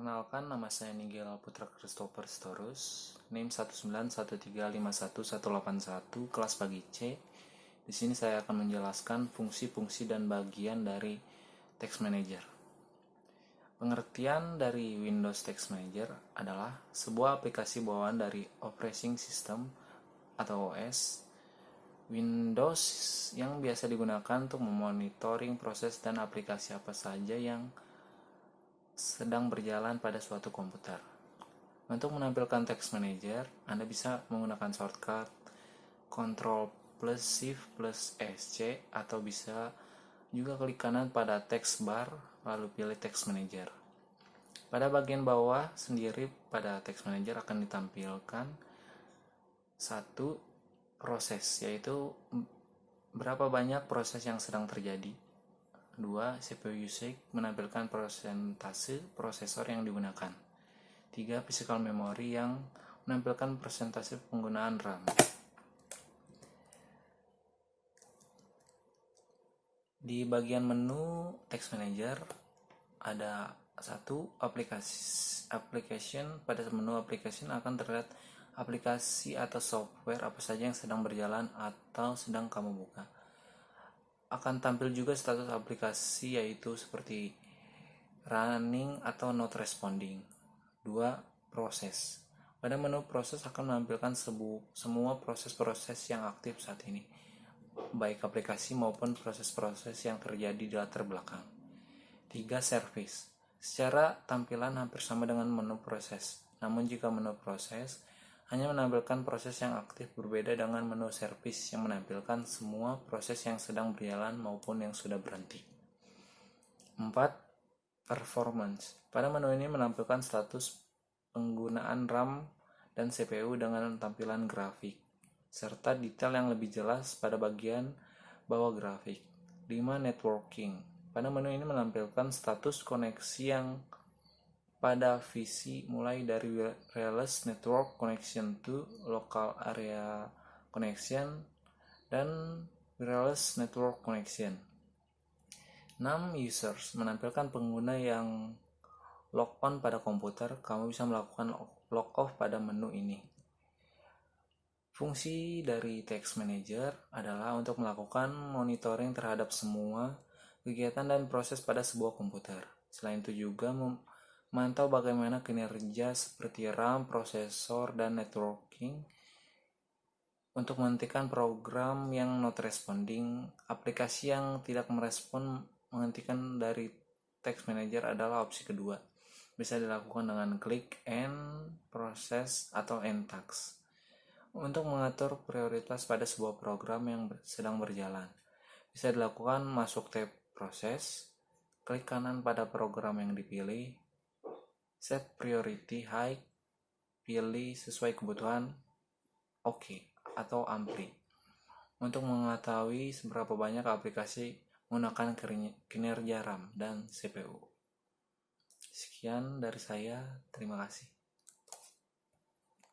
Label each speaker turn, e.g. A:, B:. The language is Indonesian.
A: Perkenalkan, nama saya Nigel Putra Christopher Storus, NIM 191351181, kelas pagi C. Di sini saya akan menjelaskan fungsi-fungsi dan bagian dari Text Manager. Pengertian dari Windows Text Manager adalah sebuah aplikasi bawaan dari Operating System atau OS Windows yang biasa digunakan untuk memonitoring proses dan aplikasi apa saja yang sedang berjalan pada suatu komputer. Untuk menampilkan Text Manager, Anda bisa menggunakan shortcut Ctrl+Shift+SC atau bisa juga klik kanan pada text bar lalu pilih Text Manager. Pada bagian bawah sendiri pada Text Manager akan ditampilkan satu proses, yaitu berapa banyak proses yang sedang terjadi. 2. CPU usage menampilkan persentase prosesor yang digunakan. 3. Physical memory yang menampilkan persentase penggunaan RAM. Di bagian menu Text Manager ada satu application. Pada menu application akan terlihat aplikasi atau software apa saja yang sedang berjalan atau sedang kamu buka. Akan tampil juga status aplikasi, yaitu seperti running atau not responding. 2. Proses. Pada menu proses akan menampilkan semua proses-proses yang aktif saat ini, baik aplikasi maupun proses-proses yang terjadi di latar belakang. 3. Service. Secara tampilan hampir sama dengan menu proses, namun jika menu proses hanya menampilkan proses yang aktif, berbeda dengan menu service yang menampilkan semua proses yang sedang berjalan maupun yang sudah berhenti. 4. Performance. Pada menu ini menampilkan status penggunaan RAM dan CPU dengan tampilan grafik, serta detail yang lebih jelas pada bagian bawah grafik. 5. Networking. Pada menu ini menampilkan status koneksi yang pada visi mulai dari wireless network connection to local area connection dan wireless network connection. 6. Users menampilkan pengguna yang log on pada komputer. Kamu bisa melakukan log off pada menu ini. Fungsi dari Text Manager adalah untuk melakukan monitoring terhadap semua kegiatan dan proses pada sebuah komputer. Selain itu juga memantau bagaimana kinerja seperti RAM, prosesor, dan networking. Untuk menghentikan program yang not responding, aplikasi yang tidak merespon, menghentikan dari Text Manager adalah opsi kedua. Bisa dilakukan dengan klik End Process atau End Task. Untuk mengatur prioritas pada sebuah program yang sedang berjalan, bisa dilakukan masuk tab Proses, klik kanan pada program yang dipilih, set priority high, pilih sesuai kebutuhan, OK, atau Ampli. Untuk mengetahui seberapa banyak aplikasi menggunakan kinerja RAM dan CPU. Sekian dari saya, terima kasih.